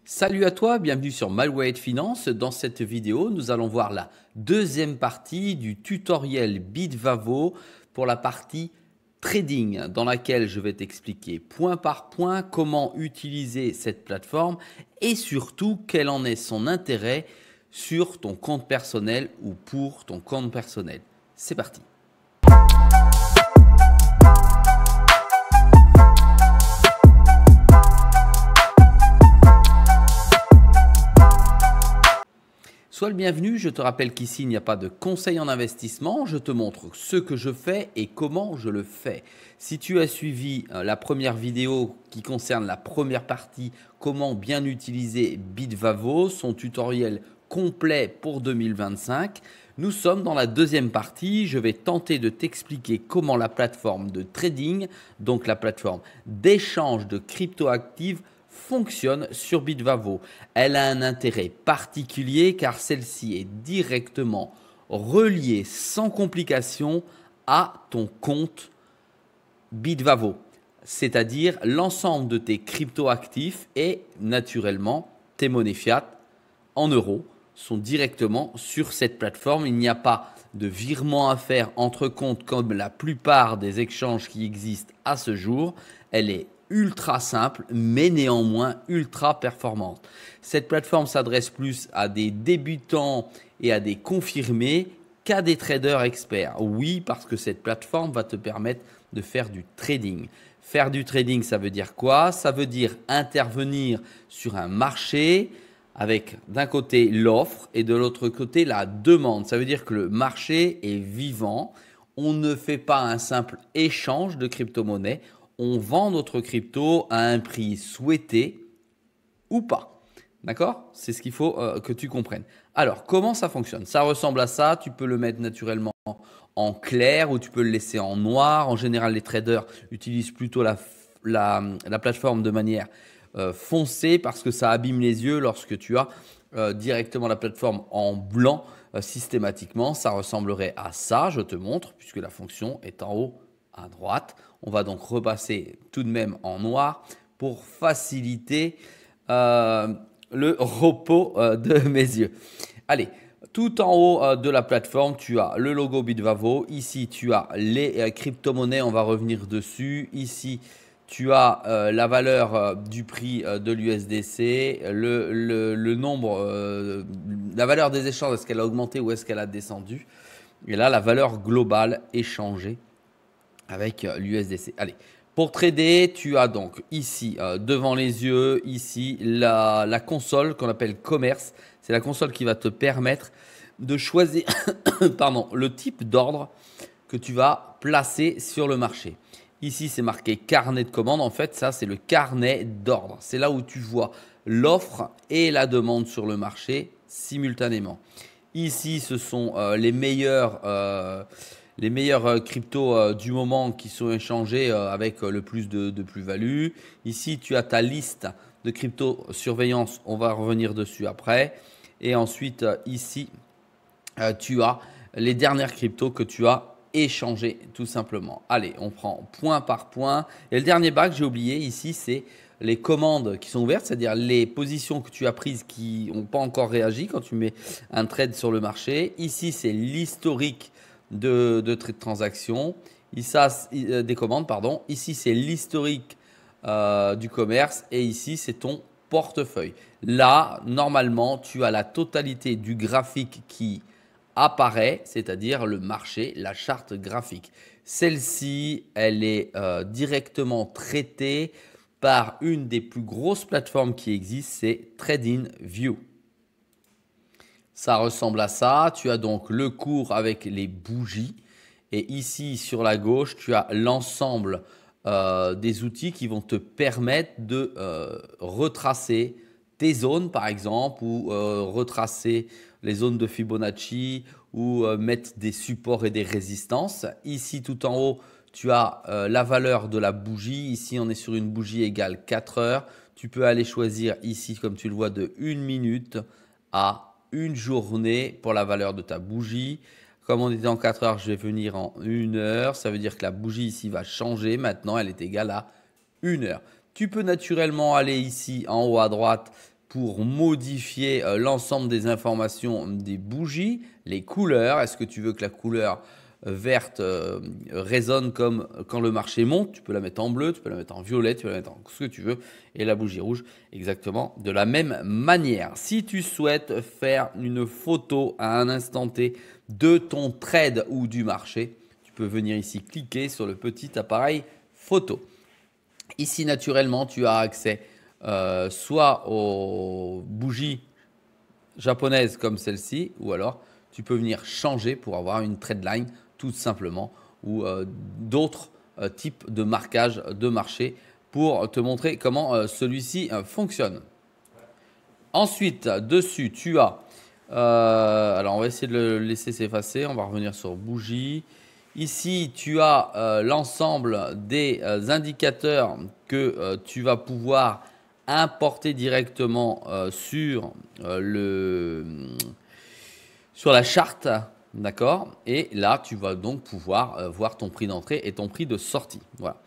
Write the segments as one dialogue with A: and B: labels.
A: Salut à toi, bienvenue sur MyWay Finance. Dans cette vidéo, nous allons voir la deuxième partie du tutoriel Bitvavo pour la partie trading dans laquelle je vais t'expliquer point par point comment utiliser cette plateforme et surtout quel en est son intérêt sur ton compte personnel ou pour ton compte personnel. C'est parti. Sois le bienvenu, je te rappelle qu'ici il n'y a pas de conseil en investissement, je te montre ce que je fais et comment je le fais. Si tu as suivi la première vidéo qui concerne la première partie, comment bien utiliser Bitvavo, son tutoriel complet pour 2025, nous sommes dans la deuxième partie, je vais tenter de t'expliquer comment la plateforme de trading, donc la plateforme d'échange de cryptoactifs, fonctionne sur Bitvavo. Elle a un intérêt particulier car celle-ci est directement reliée sans complication à ton compte Bitvavo, c'est-à-dire l'ensemble de tes cryptoactifs et naturellement tes monnaies fiat en euros sont directement sur cette plateforme. Il n'y a pas de virement à faire entre comptes comme la plupart des échanges qui existent à ce jour. Elle est ultra simple, mais néanmoins ultra performante. Cette plateforme s'adresse plus à des débutants et à des confirmés qu'à des traders experts. Oui, parce que cette plateforme va te permettre de faire du trading. Faire du trading, ça veut dire quoi? Ça veut dire intervenir sur un marché avec d'un côté l'offre et de l'autre côté la demande. Ça veut dire que le marché est vivant. On ne fait pas un simple échange de crypto-monnaies. On vend notre crypto à un prix souhaité ou pas. D'accord? C'est ce qu'il faut que tu comprennes. Alors, comment ça fonctionne? Ça ressemble à ça. Tu peux le mettre naturellement en clair ou tu peux le laisser en noir. En général, les traders utilisent plutôt la plateforme de manière foncée parce que ça abîme les yeux lorsque tu as directement la plateforme en blanc systématiquement. Ça ressemblerait à ça. Je te montre puisque la fonction est en haut à droite. On va donc repasser tout de même en noir pour faciliter le repos de mes yeux. Allez, tout en haut de la plateforme, tu as le logo Bitvavo. Ici, tu as les crypto-monnaies. On va revenir dessus. Ici, tu as la valeur du prix de l'USDC, le nombre, la valeur des échanges, est-ce qu'elle a augmenté ou est-ce qu'elle a descendu? Et là, la valeur globale échangée avec l'USDC. Allez, pour trader, tu as donc ici devant les yeux, ici la console qu'on appelle commerce. C'est la console qui va te permettre de choisir pardon, le type d'ordre que tu vas placer sur le marché. Ici, c'est marqué carnet de commande. En fait, ça, c'est le carnet d'ordre. C'est là où tu vois l'offre et la demande sur le marché simultanément. Ici, ce sont les meilleurs cryptos du moment qui sont échangés avec le plus de plus-value. Ici, tu as ta liste de crypto surveillance. On va revenir dessus après. Et ensuite, ici, tu as les dernières cryptos que tu as échangées tout simplement. Allez, on prend point par point. Et le dernier bac, j'ai oublié ici, c'est les commandes qui sont ouvertes, c'est-à-dire les positions que tu as prises qui n'ont pas encore réagi quand tu mets un trade sur le marché. Ici, c'est l'historique de transactions. Ici, des commandes, pardon. Ici, c'est l'historique du commerce et ici, c'est ton portefeuille. Là, normalement, tu as la totalité du graphique qui apparaît, c'est-à-dire le marché, la charte graphique. Celle-ci, elle est directement traitée par une des plus grosses plateformes qui existent, c'est TradingView. Ça ressemble à ça. Tu as donc le cours avec les bougies. Et ici, sur la gauche, tu as l'ensemble des outils qui vont te permettre de retracer tes zones, par exemple, ou retracer les zones de Fibonacci ou mettre des supports et des résistances. Ici, tout en haut, tu as la valeur de la bougie. Ici, on est sur une bougie égale 4 heures. Tu peux aller choisir ici, comme tu le vois, de 1 minute à une journée pour la valeur de ta bougie. Comme on était en 4 heures, je vais venir en 1 heure. Ça veut dire que la bougie ici va changer. Maintenant, elle est égale à 1 heure. Tu peux naturellement aller ici en haut à droite pour modifier l'ensemble des informations des bougies, les couleurs. Est-ce que tu veux que la couleur verte résonne comme quand le marché monte? Tu peux la mettre en bleu, tu peux la mettre en violet, tu peux la mettre en ce que tu veux. Et la bougie rouge, exactement de la même manière. Si tu souhaites faire une photo à un instant T de ton trade ou du marché, tu peux venir ici cliquer sur le petit appareil photo. Ici, naturellement, tu as accès soit aux bougies japonaises comme celle-ci, ou alors tu peux venir changer pour avoir une trade line tout simplement, ou d'autres types de marquage de marché pour te montrer comment celui-ci fonctionne. Ensuite, dessus, tu as, alors on va essayer de le laisser s'effacer, on va revenir sur bougie. Ici, tu as l'ensemble des indicateurs que tu vas pouvoir importer directement sur la charte, d'accord? Et là, tu vas donc pouvoir voir ton prix d'entrée et ton prix de sortie. Voilà.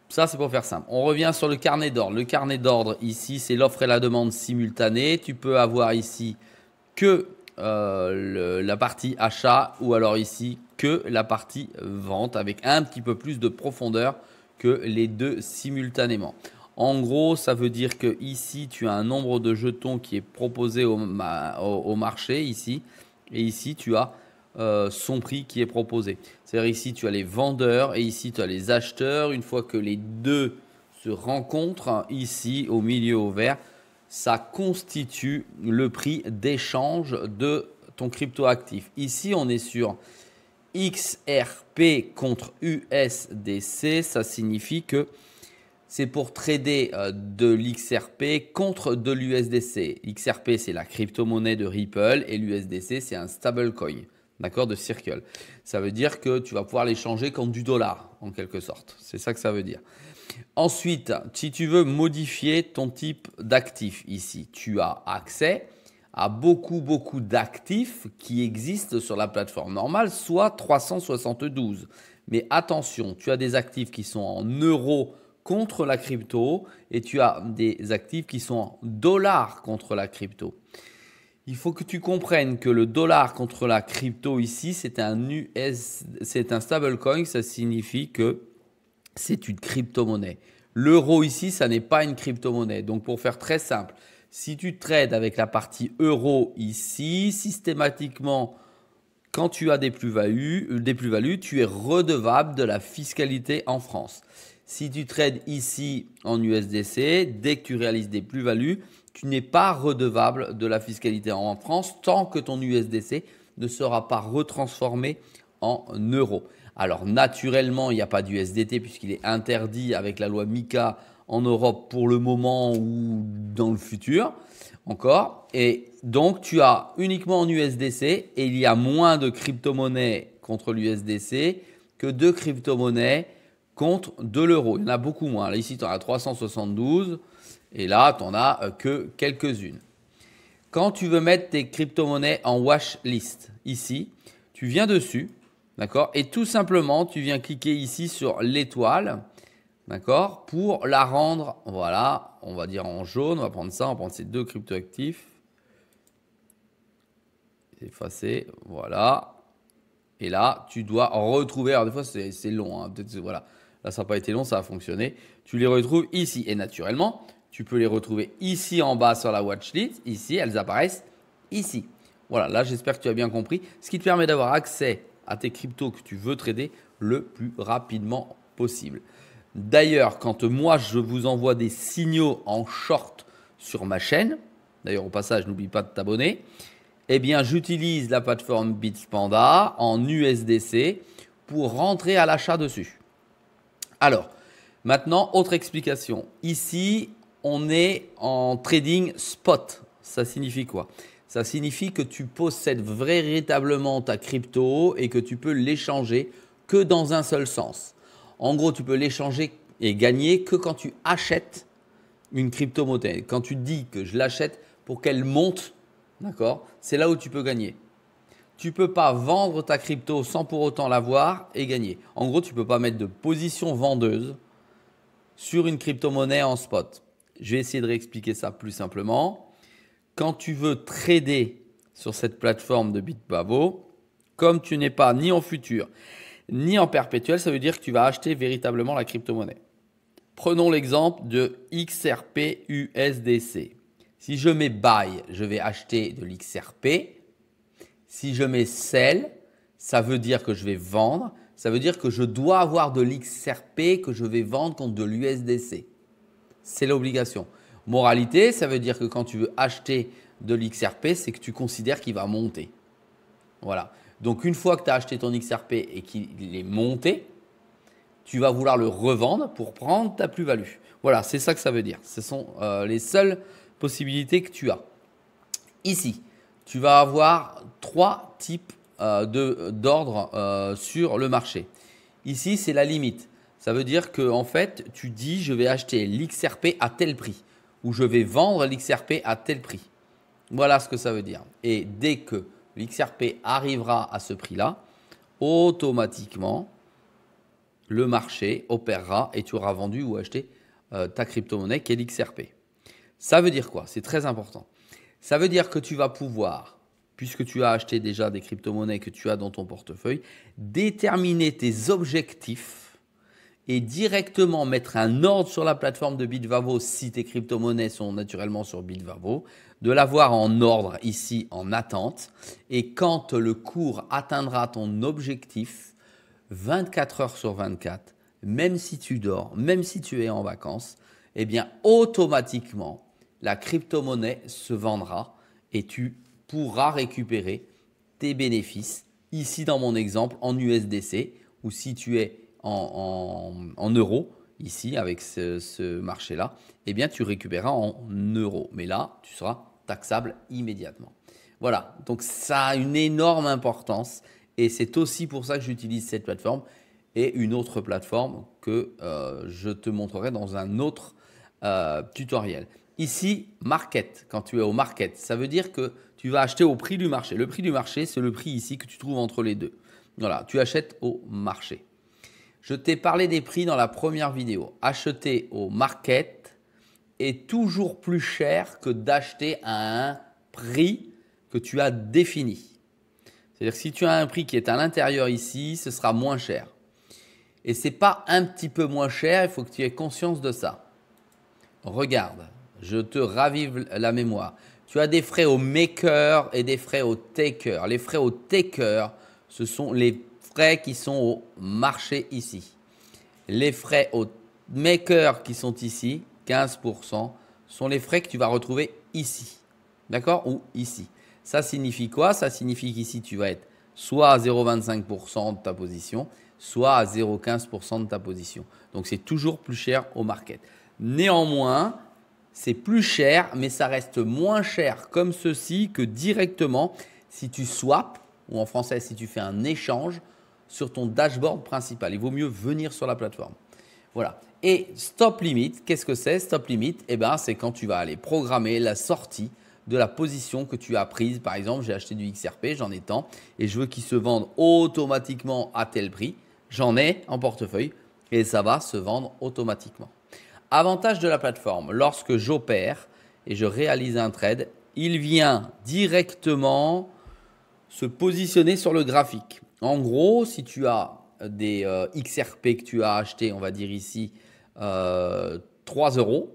A: Ça, c'est pour faire simple. On revient sur le carnet d'ordre. Le carnet d'ordre, ici, c'est l'offre et la demande simultanée. Tu peux avoir ici que la partie achat ou alors ici que la partie vente avec un petit peu plus de profondeur que les deux simultanément. En gros, ça veut dire que ici, tu as un nombre de jetons qui est proposé au marché ici. Et ici, tu as son prix qui est proposé. C'est-à-dire ici, tu as les vendeurs et ici, tu as les acheteurs. Une fois que les deux se rencontrent, ici, au milieu au vert, ça constitue le prix d'échange de ton crypto-actif. Ici, on est sur XRP contre USDC. Ça signifie que c'est pour trader de l'XRP contre de l'USDC. XRP, c'est la crypto-monnaie de Ripple et l'USDC, c'est un stablecoin, d'accord, de Circle. Ça veut dire que tu vas pouvoir l'échanger contre du dollar, en quelque sorte. C'est ça que ça veut dire. Ensuite, si tu veux modifier ton type d'actif ici, tu as accès à beaucoup d'actifs qui existent sur la plateforme normale, soit 372. Mais attention, tu as des actifs qui sont en euros contre la crypto et tu as des actifs qui sont en dollars contre la crypto. Il faut que tu comprennes que le dollar contre la crypto ici, c'est un stablecoin, ça signifie que c'est une crypto-monnaie. L'euro ici, ça n'est pas une crypto-monnaie. Donc pour faire très simple, si tu trades avec la partie euro ici, systématiquement, quand tu as des plus-values, tu es redevable de la fiscalité en France. Si tu trades ici en USDC, dès que tu réalises des plus-values, tu n'es pas redevable de la fiscalité en France tant que ton USDC ne sera pas retransformé en euros. Alors naturellement, il n'y a pas d'USDT puisqu'il est interdit avec la loi MiCA en Europe pour le moment ou dans le futur encore. Et donc, tu as uniquement en USDC et il y a moins de crypto-monnaies contre l'USDC que de crypto-monnaies contre de l'euro. Il y en a beaucoup moins. Là, ici, tu en as 372 et là, tu n'en as que quelques-unes. Quand tu veux mettre tes crypto-monnaies en watchlist, ici, tu viens dessus, d'accord, et tout simplement, tu viens cliquer ici sur l'étoile, d'accord, pour la rendre, voilà, on va dire en jaune. On va prendre ça, on va prendre ces deux crypto-actifs. Effacer, voilà. Et là, tu dois retrouver, alors des fois c'est long, hein, peut-être voilà. Là, ça n'a pas été long, ça a fonctionné. Tu les retrouves ici. Et naturellement, tu peux les retrouver ici en bas sur la watchlist. Ici, elles apparaissent ici. Voilà, là, j'espère que tu as bien compris. Ce qui te permet d'avoir accès à tes cryptos que tu veux trader le plus rapidement possible. D'ailleurs, quand moi, je vous envoie des signaux en short sur ma chaîne, d'ailleurs, au passage, n'oublie pas de t'abonner, eh bien, j'utilise la plateforme Bitpanda en USDC pour rentrer à l'achat dessus. Alors, maintenant, autre explication. Ici, on est en trading spot. Ça signifie quoi? Ça signifie que tu possèdes véritablement ta crypto et que tu peux l'échanger que dans un seul sens. En gros, tu peux l'échanger et gagner que quand tu achètes une crypto-monnaie. Quand tu dis que je l'achète pour qu'elle monte, d'accord, c'est là où tu peux gagner. Tu ne peux pas vendre ta crypto sans pour autant l'avoir et gagner. En gros, tu ne peux pas mettre de position vendeuse sur une crypto-monnaie en spot. Je vais essayer de réexpliquer ça plus simplement. quand tu veux trader sur cette plateforme de BitBavo, comme tu n'es pas ni en futur, ni en perpétuel, ça veut dire que tu vas acheter véritablement la crypto-monnaie. Prenons l'exemple de XRP USDC. Si je mets buy, je vais acheter de l'XRP. Si je mets sell, ça veut dire que je vais vendre. Ça veut dire que je dois avoir de l'XRP que je vais vendre contre de l'USDC. C'est l'obligation. Moralité, ça veut dire que quand tu veux acheter de l'XRP, c'est que tu considères qu'il va monter. Voilà. Donc, une fois que tu as acheté ton XRP et qu'il est monté, tu vas vouloir le revendre pour prendre ta plus-value. Voilà, c'est ça que ça veut dire. Ce sont les seules possibilités que tu as. Ici, tu vas avoir 3 types d'ordres sur le marché. Ici, c'est la limite. Ça veut dire que en fait, tu dis je vais acheter l'XRP à tel prix ou je vais vendre l'XRP à tel prix. Voilà ce que ça veut dire. Et dès que l'XRP arrivera à ce prix-là, automatiquement, le marché opérera et tu auras vendu ou acheté ta crypto-monnaie qui est l'XRP. Ça veut dire quoi? C'est très important. Ça veut dire que tu vas pouvoir, puisque tu as acheté déjà des crypto-monnaies que tu as dans ton portefeuille, déterminer tes objectifs et directement mettre un ordre sur la plateforme de BitVavo si tes crypto-monnaies sont naturellement sur BitVavo, de l'avoir en ordre ici en attente. Et quand le cours atteindra ton objectif, 24 heures sur 24, même si tu dors, même si tu es en vacances, eh bien automatiquement, la crypto-monnaie se vendra et tu pourras récupérer tes bénéfices. Ici, dans mon exemple, en USDC, ou si tu es en euros, ici, avec ce marché-là, eh bien, tu récupéreras en euros. Mais là, tu seras taxable immédiatement. Voilà, donc ça a une énorme importance et c'est aussi pour ça que j'utilise cette plateforme et une autre plateforme que je te montrerai dans un autre tutoriel. Ici, market, quand tu es au market, ça veut dire que tu vas acheter au prix du marché. Le prix du marché, c'est le prix ici que tu trouves entre les deux. Voilà, tu achètes au marché. Je t'ai parlé des prix dans la première vidéo. Acheter au market est toujours plus cher que d'acheter à un prix que tu as défini. C'est-à-dire que si tu as un prix qui est à l'intérieur ici, ce sera moins cher. Et ce n'est pas un petit peu moins cher, il faut que tu aies conscience de ça. Regarde, je te ravive la mémoire. Tu as des frais au maker et des frais au taker. Les frais au taker, ce sont les frais qui sont au marché ici. Les frais au maker qui sont ici, 15%, sont les frais que tu vas retrouver ici. D'accord? Ou ici. Ça signifie quoi? Ça signifie qu'ici, tu vas être soit à 0,25% de ta position, soit à 0,15% de ta position. Donc, c'est toujours plus cher au market. Néanmoins, c'est plus cher, mais ça reste moins cher comme ceci que directement si tu swaps, ou en français, si tu fais un échange sur ton dashboard principal. Il vaut mieux venir sur la plateforme. Voilà. Et stop limit, qu'est-ce que c'est? Stop limit, eh ben, c'est quand tu vas aller programmer la sortie de la position que tu as prise. Par exemple, j'ai acheté du XRP, j'en ai tant, et je veux qu'il se vende automatiquement à tel prix. J'en ai en portefeuille et ça va se vendre automatiquement. Avantage de la plateforme, lorsque j'opère et je réalise un trade, il vient directement se positionner sur le graphique. En gros, si tu as des XRP que tu as acheté, on va dire ici 3 €,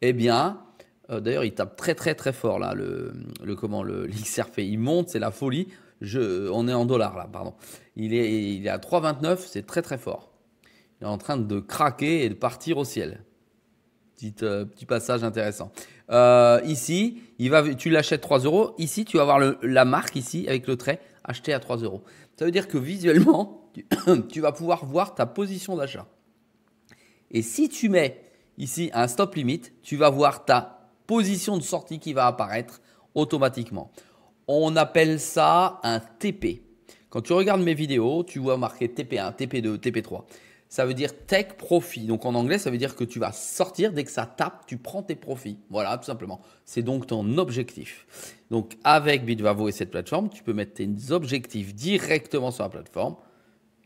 A: eh bien, d'ailleurs, il tape très très très fort là, l'XRP. Il monte, c'est la folie. On est en dollars là, pardon. Il est à 3,29, c'est très très fort. Il est en train de craquer et de partir au ciel. Petit passage intéressant. Ici, tu l'achètes 3 €. Ici, tu vas avoir la marque ici avec le trait acheté à 3 €. Ça veut dire que visuellement, tu vas pouvoir voir ta position d'achat. Et si tu mets ici un stop limit, tu vas voir ta position de sortie qui va apparaître automatiquement. On appelle ça un TP. Quand tu regardes mes vidéos, tu vois marqué TP1, TP2, TP3. Ça veut dire take profit. Donc en anglais, ça veut dire que tu vas sortir dès que ça tape, tu prends tes profits. Voilà, tout simplement. C'est donc ton objectif. Donc avec BitVavo et cette plateforme, tu peux mettre tes objectifs directement sur la plateforme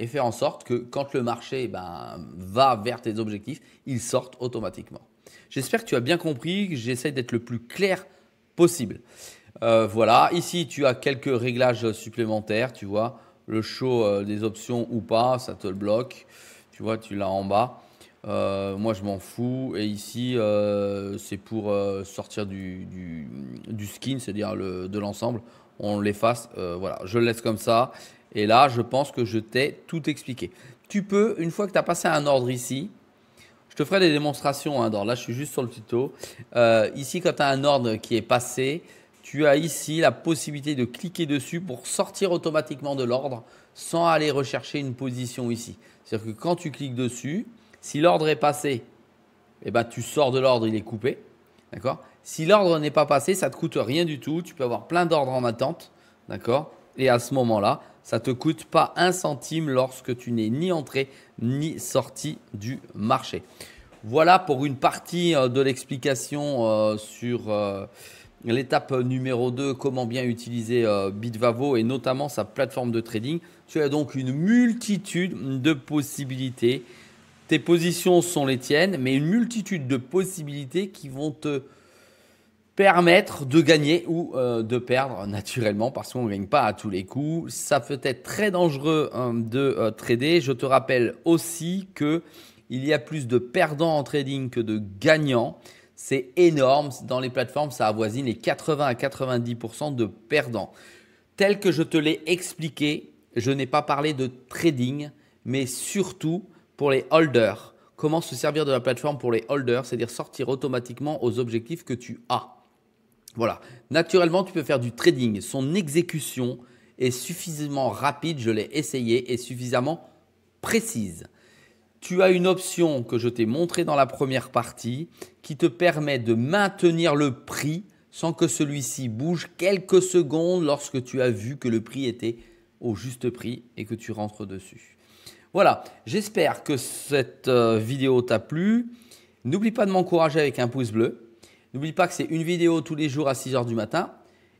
A: et faire en sorte que quand le marché va vers tes objectifs, ils sortent automatiquement. J'espère que tu as bien compris, que j'essaie d'être le plus clair possible. Voilà, ici tu as quelques réglages supplémentaires, tu vois, le show des options ou pas, ça te le bloque, tu vois, tu l'as en bas. Moi je m'en fous et ici c'est pour sortir du skin, c'est-à-dire de l'ensemble, on l'efface, voilà, je le laisse comme ça et là je pense que je t'ai tout expliqué. Tu peux, une fois que tu as passé un ordre ici, je te ferai des démonstrations d'ordre. Là, je suis juste sur le tuto. Ici, quand tu as un ordre qui est passé, tu as ici la possibilité de cliquer dessus pour sortir automatiquement de l'ordre sans aller rechercher une position ici. C'est-à-dire que quand tu cliques dessus, si l'ordre est passé, eh ben, tu sors de l'ordre, il est coupé. D'accord? Si l'ordre n'est pas passé, ça ne te coûte rien du tout. Tu peux avoir plein d'ordres en attente. D'accord? Et à ce moment-là, ça ne te coûte pas un centime lorsque tu n'es ni entré ni sorti du marché. Voilà pour une partie de l'explication sur l'étape numéro 2, comment bien utiliser Bitvavo et notamment sa plateforme de trading. Tu as donc une multitude de possibilités. Tes positions sont les tiennes, mais une multitude de possibilités qui vont te permettre de gagner ou de perdre naturellement parce qu'on ne gagne pas à tous les coups. Ça peut être très dangereux de trader. Je te rappelle aussi que il y a plus de perdants en trading que de gagnants. C'est énorme. Dans les plateformes, ça avoisine les 80 à 90% de perdants. Tel que je te l'ai expliqué, je n'ai pas parlé de trading, mais surtout pour les holders. Comment se servir de la plateforme pour les holders, c'est-à-dire sortir automatiquement aux objectifs que tu as. Voilà. Naturellement, tu peux faire du trading. Son exécution est suffisamment rapide, je l'ai essayé, et suffisamment précise. Tu as une option que je t'ai montrée dans la première partie qui te permet de maintenir le prix sans que celui-ci bouge quelques secondes lorsque tu as vu que le prix était au juste prix et que tu rentres dessus. Voilà, j'espère que cette vidéo t'a plu. N'oublie pas de m'encourager avec un pouce bleu. N'oublie pas que c'est une vidéo tous les jours à 6 h du matin.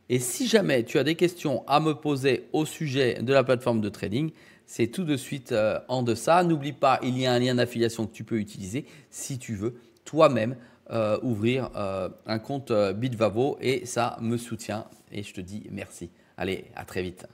A: Et si jamais tu as des questions à me poser au sujet de la plateforme de trading, c'est tout de suite en deçà. N'oublie pas, il y a un lien d'affiliation que tu peux utiliser si tu veux toi-même ouvrir un compte Bitvavo et ça me soutient et je te dis merci. Allez, à très vite.